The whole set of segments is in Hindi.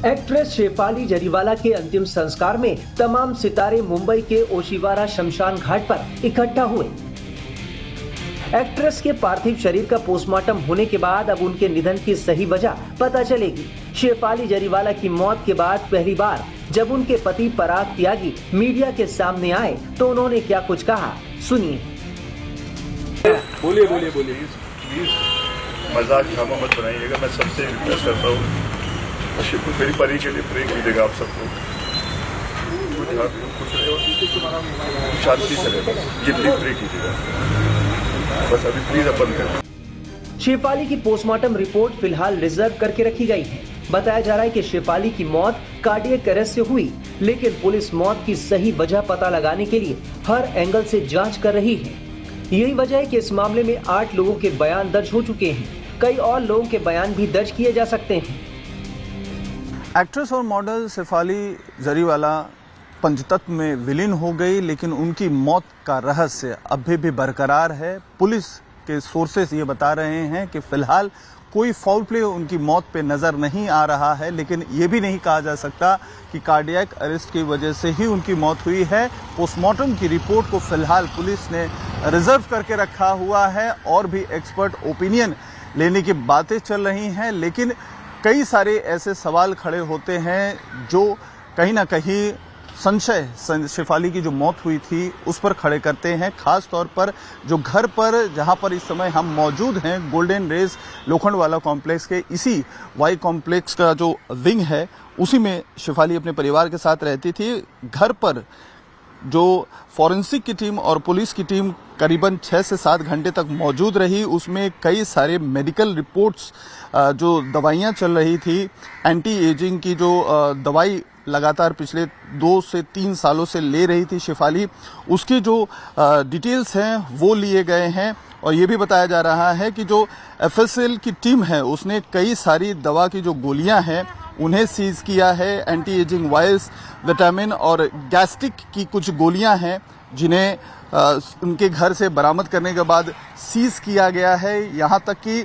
एक्ट्रेस शेफाली जरीवाला के अंतिम संस्कार में तमाम सितारे मुंबई के ओशिवारा शमशान घाट पर इकट्ठा हुए। एक्ट्रेस के पार्थिव शरीर का पोस्टमार्टम होने के बाद अब उनके निधन की सही वजह पता चलेगी। शेफाली जरीवाला की मौत के बाद पहली बार जब उनके पति पराग त्यागी मीडिया के सामने आए तो उन्होंने क्या कुछ कहा, सुनिए। बोलिए प्लीज मजाक ड्रामा मत बनाइएगा। मैं सबसे रिक्वेस्ट करता हूँ, मेरी परी के लिए प्रे कीजिएगा। आप सबको शांति से ये प्लीज प्रे कीजिएगा। बस अभी प्लीज अपन करें। शेफाली की पोस्टमार्टम रिपोर्ट फिलहाल रिजर्व करके रखी गई है। बताया जा रहा है कि शेफाली की मौत कार्डियक अरेस्ट से हुई, लेकिन पुलिस मौत की सही वजह पता लगाने के लिए हर एंगल से जांच कर रही है। यही वजह है कि इस मामले में 8 लोगों के बयान दर्ज हो चुके हैं। कई और लोगों के बयान भी दर्ज किए जा सकते हैं। एक्ट्रेस और मॉडल शेफाली जरीवाला पंचतत्व में विलीन हो गई, लेकिन उनकी मौत का रहस्य अभी भी बरकरार है। पुलिस के सोर्सेस ये बता रहे हैं कि फिलहाल कोई फाउल प्ले उनकी मौत पे नजर नहीं आ रहा है, लेकिन ये भी नहीं कहा जा सकता कि कार्डियक अरेस्ट की वजह से ही उनकी मौत हुई है। पोस्टमार्टम की रिपोर्ट को फिलहाल पुलिस ने रिजर्व करके रखा हुआ है और भी एक्सपर्ट ओपिनियन लेने की बातें चल रही हैं, लेकिन कई सारे ऐसे सवाल खड़े होते हैं जो कहीं ना कहीं संशय शेफाली की जो मौत हुई थी उस पर खड़े करते हैं। खास तौर पर जो घर पर जहां पर इस समय हम मौजूद हैं, गोल्डन रेस लोखंडवाला कॉम्प्लेक्स के इसी वाई कॉम्प्लेक्स का जो विंग है उसी में शेफाली अपने परिवार के साथ रहती थी। घर पर जो फॉरेंसिक की टीम और पुलिस की टीम करीबन 6 से 7 घंटे तक मौजूद रही, उसमें कई सारे मेडिकल रिपोर्ट्स, जो दवाइयां चल रही थी, एंटी एजिंग की जो दवाई लगातार पिछले 2 से 3 सालों से ले रही थी शेफाली, उसकी जो डिटेल्स हैं वो लिए गए हैं। और ये भी बताया जा रहा है कि जो एफएसएल की टीम है उसने कई सारी दवा की जो गोलियां हैं उन्हें सीज किया है। एंटी एजिंग वायल्स, विटामिन और गैस्ट्रिक की कुछ गोलियां हैं जिन्हें उनके घर से बरामद करने के बाद सीज किया गया है। यहाँ तक कि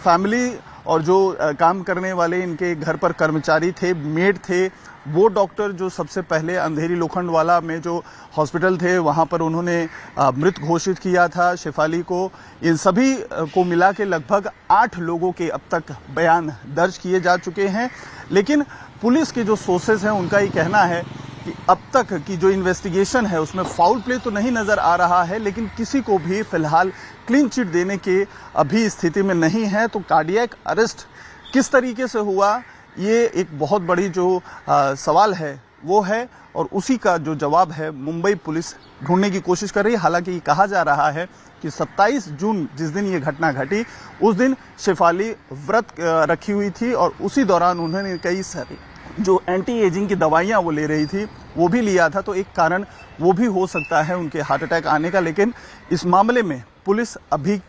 फैमिली और जो काम करने वाले इनके घर पर कर्मचारी थे, मेड थे, वो डॉक्टर जो सबसे पहले अंधेरी लोखंडवाला में जो हॉस्पिटल थे वहाँ पर उन्होंने मृत घोषित किया था शेफाली को। इन सभी को मिला के लगभग 8 लोगों के अब तक बयान दर्ज किए जा चुके हैं, लेकिन पुलिस के जो सोर्सेज हैं उनका ये कहना है कि अब तक की जो इन्वेस्टिगेशन है उसमें फाउल प्ले तो नहीं नजर आ रहा है, लेकिन किसी को भी फिलहाल क्लीन चिट देने की अभी स्थिति में नहीं है। तो कार्डियक अरेस्ट किस तरीके से हुआ, ये एक बहुत बड़ी जो सवाल है वो है, और उसी का जो जवाब है मुंबई पुलिस ढूंढने की कोशिश कर रही है। हालांकि कहा जा रहा है कि 27 जून जिस दिन ये घटना घटी उस दिन शेफाली व्रत रखी हुई थी और उसी दौरान उन्होंने कई सारी जो एंटी एजिंग की दवाइयां वो ले रही थी वो भी लिया था, तो एक कारण वो भी हो सकता है उनके हार्ट अटैक आने का। लेकिन इस मामले में पुलिस अभी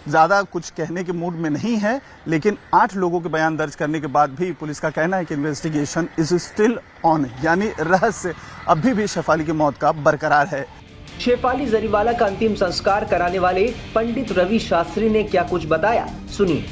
ज्यादा कुछ कहने के मूड में नहीं है, लेकिन 8 लोगों के बयान दर्ज करने के बाद भी पुलिस का कहना है कि इन्वेस्टिगेशन इज स्टिल ऑन, यानी रहस्य अभी भी शेफाली की मौत का बरकरार है। शेफाली जरीवाला का अंतिम संस्कार कराने वाले पंडित रवि शास्त्री ने क्या कुछ बताया, सुनिए।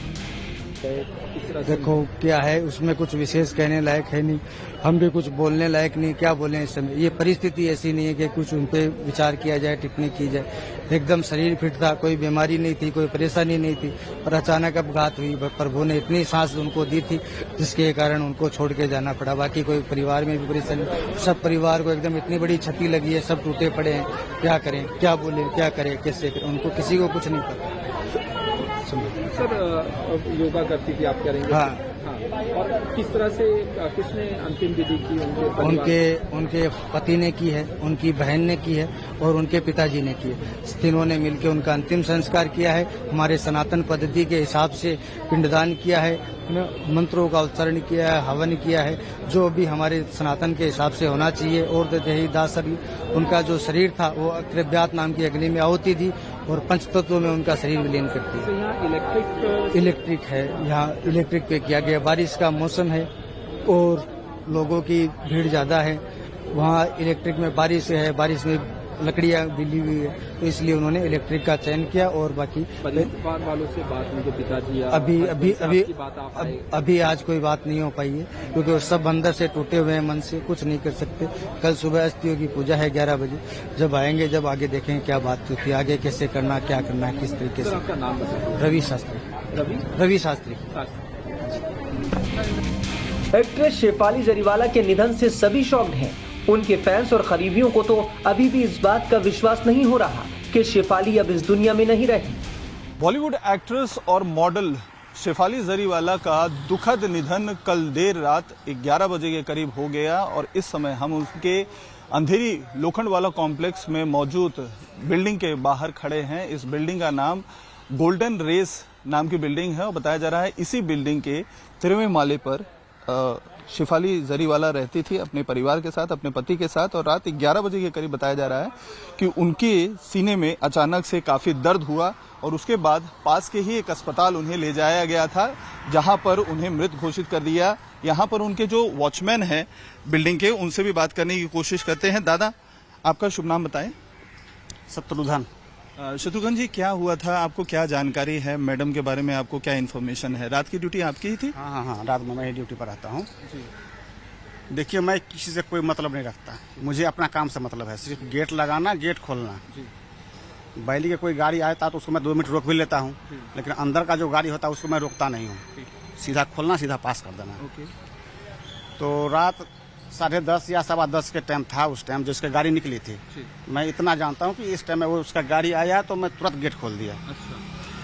देखो क्या है, उसमें कुछ विशेष कहने लायक है नहीं, हम भी कुछ बोलने लायक नहीं, क्या बोलें इस समय। ये परिस्थिति ऐसी नहीं है कि कुछ उन पे विचार किया जाए, टिप्पणी की जाए। एकदम शरीर फिट था, कोई बीमारी नहीं थी, कोई परेशानी नहीं थी, और अचानक अपघात हुई। प्रभु ने इतनी सांस उनको दी थी जिसके कारण उनको छोड़ के जाना पड़ा। बाकी कोई परिवार में भी परेशानी, सब परिवार को एकदम इतनी बड़ी क्षति लगी है, सब टूटे पड़े हैं। क्या करें, क्या बोले, क्या करें, कैसे करें, उनको किसी को कुछ नहीं पता। सर योगा करती थी, आप करेंगे? हाँ। और किस तरह से, किसने अंतिम विधि की? उनके पति ने की है, उनकी बहन ने की है और उनके पिताजी ने की है। तीनों ने मिलकर उनका अंतिम संस्कार किया है। हमारे सनातन पद्धति के हिसाब से पिंडदान किया है, मंत्रों का उच्चारण किया है, हवन किया है, जो भी हमारे सनातन के हिसाब से होना चाहिए। और दही दासरी, उनका जो शरीर था वो अक्रव्यात नाम की अग्नि में आहुति दी और पंचतत्वों में उनका शरीर विलीन करती है। यहाँ इलेक्ट्रिक है, यहाँ इलेक्ट्रिक पे किया गया। बारिश का मौसम है और लोगों की भीड़ ज्यादा है, वहाँ इलेक्ट्रिक में बारिश है, बारिश में लकड़ियाँ बिली हुई है, तो इसलिए उन्होंने इलेक्ट्रिक का चयन किया। और बाकी परिवार वालों से बात उनके पिताजी या अभी अभी अभी की बात आप आए? अभी आज कोई बात नहीं हो पाई है, क्योंकि वो सब अंदर से टूटे हुए हैं, मन से कुछ नहीं कर सकते। कल सुबह अस्थियों की पूजा है 11 बजे, जब आएंगे जब आगे देखेंगे क्या बात होती है, आगे कैसे करना, क्या करना है, किस तरीके सर से। आपका नाम बताइए। रवि शास्त्री। रवि शास्त्री। एक्ट्रेस शेफाली जरीवाला के निधन से सभी शॉक्ड हैं। उनके फैंस और करीबियों को तो अभी भी इस बात का विश्वास नहीं हो रहा कि शेफाली अब इस दुनिया में नहीं रही। बॉलीवुड एक्ट्रेस और मॉडल शेफाली जरीवाला का दुखद निधन कल देर रात 11 बजे के करीब हो गया और इस समय हम उसके अंधेरी लोखंडवाला कॉम्प्लेक्स में मौजूद बिल्डिंग के बाहर खड़े हैं। इस बिल्डिंग का नाम गोल्डन रेस नाम की बिल्डिंग है और बताया जा रहा है इसी बिल्डिंग के 13वें माले पर शेफाली जरीवाला रहती थी अपने परिवार के साथ, अपने पति के साथ। और रात 11 बजे के करीब बताया जा रहा है कि उनके सीने में अचानक से काफी दर्द हुआ और उसके बाद पास के ही एक अस्पताल उन्हें ले जाया गया था, जहां पर उन्हें मृत घोषित कर दिया। यहां पर उनके जो वॉचमैन हैं बिल्डिंग के, उनसे भी बात करने की कोशिश करते हैं। दादा, आपका शुभ नाम बताएं। शत्रुघ्न। शत्रुघ्न जी, क्या हुआ था? आपको क्या जानकारी है? मैडम के बारे में आपको क्या इन्फॉर्मेशन है? रात की ड्यूटी आपकी ही थी? हाँ, रात में मैं ड्यूटी पर रहता हूँ। देखिए, मैं किसी से कोई मतलब नहीं रखता, मुझे अपना काम से मतलब है, सिर्फ गेट लगाना, गेट खोलना। बैली के कोई गाड़ी आता तो उसको मैं 2 मिनट रोक भी लेता हूँ, लेकिन अंदर का जो गाड़ी होता है उसको मैं रोकता नहीं हूँ, सीधा खोलना, सीधा पास कर देना। तो रात 10:30 या 10:15 के टाइम था, उस टाइम जिसकी गाड़ी निकली थी। मैं इतना जानता हूँ कि इस टाइम में वो उसका गाड़ी आया तो मैं तुरंत गेट खोल दिया।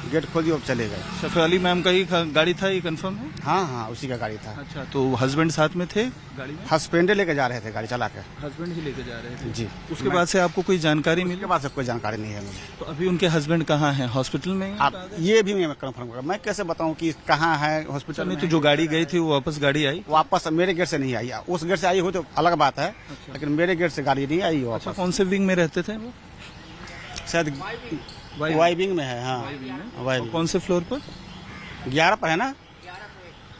गेट खोल दिया और चले गए। शेफाली मैम का ही गाड़ी था, ये कंफर्म है? हाँ, उसी का गाड़ी था। अच्छा, तो हस्बैंड साथ में थे गाड़ी में? हस्बैंड लेके जा रहे थे गाड़ी चला के। हस्बैंड ही लेके जा रहे थे जी। उसके बाद से आपको कोई जानकारी मिली? उसके बाद से कोई जानकारी नहीं है मुझे। तो अभी उनके हस्बैंड कहाँ हैं? हॉस्पिटल में? आप ये भी मैं कंफर्म कर, मैं कैसे बताऊं कि कहाँ है हॉस्पिटल में? में तो जो गाड़ी गई थी वो वापस गाड़ी आई? वापस मेरे गेट से नहीं आई, उस गेट से आई हो तो अलग बात है। लेकिन मेरे गेट से गाड़ी नहीं आई वापस। कौन से विंग में रहते थे वो? शायद वाई विंग में है। हाँ, वाई विंग। कौन से फ्लोर पर? 11 पर है ना,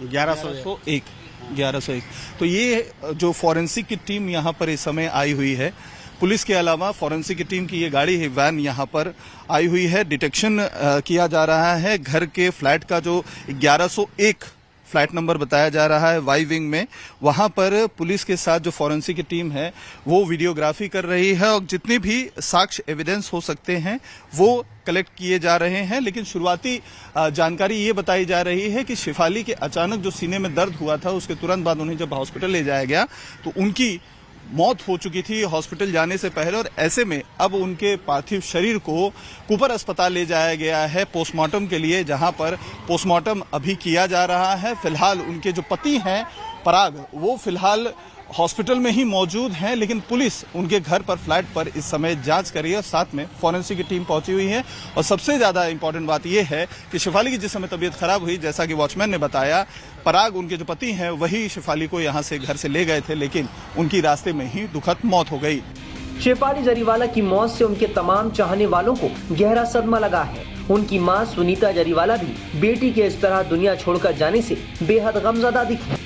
1101। 1101। तो ये जो फॉरेंसिक की टीम यहाँ पर इस समय आई हुई है, पुलिस के अलावा फॉरेंसिक की टीम की ये गाड़ी है, वैन यहाँ पर आई हुई है। डिटेक्शन किया जा रहा है घर के फ्लैट का, जो 1101 फ्लैट नंबर बताया जा रहा है वाई विंग में। वहां पर पुलिस के साथ जो फॉरेंसिक की टीम है वो वीडियोग्राफी कर रही है और जितने भी साक्ष्य एविडेंस हो सकते हैं वो कलेक्ट किए जा रहे हैं। लेकिन शुरुआती जानकारी ये बताई जा रही है कि शेफाली के अचानक जो सीने में दर्द हुआ था, उसके तुरंत बाद उन्हें जब हॉस्पिटल ले जाया गया तो उनकी मौत हो चुकी थी हॉस्पिटल जाने से पहले। और ऐसे में अब उनके पार्थिव शरीर को कुपर अस्पताल ले जाया गया है पोस्टमार्टम के लिए, जहां पर पोस्टमार्टम अभी किया जा रहा है। फिलहाल उनके जो पति हैं पराग, वो फिलहाल हॉस्पिटल में ही मौजूद हैं, लेकिन पुलिस उनके घर पर, फ्लैट पर इस समय जांच कर रही है और साथ में फॉरेंसिक की टीम पहुंची हुई है। और सबसे ज्यादा इंपॉर्टेंट बात यह है कि शेफाली की जिस समय तबीयत खराब हुई, जैसा कि वॉचमैन ने बताया, पराग उनके जो पति हैं वही शेफाली को यहां से घर से ले गए थे, लेकिन उनकी रास्ते में ही दुखद मौत हो गई। शेफाली जरीवाला की मौत से उनके तमाम चाहने वालों को गहरा सदमा लगा है। उनकी मां सुनीता जरीवाला भी बेटी के इस तरह दुनिया छोड़कर जाने से बेहद गमज़दा दिखी।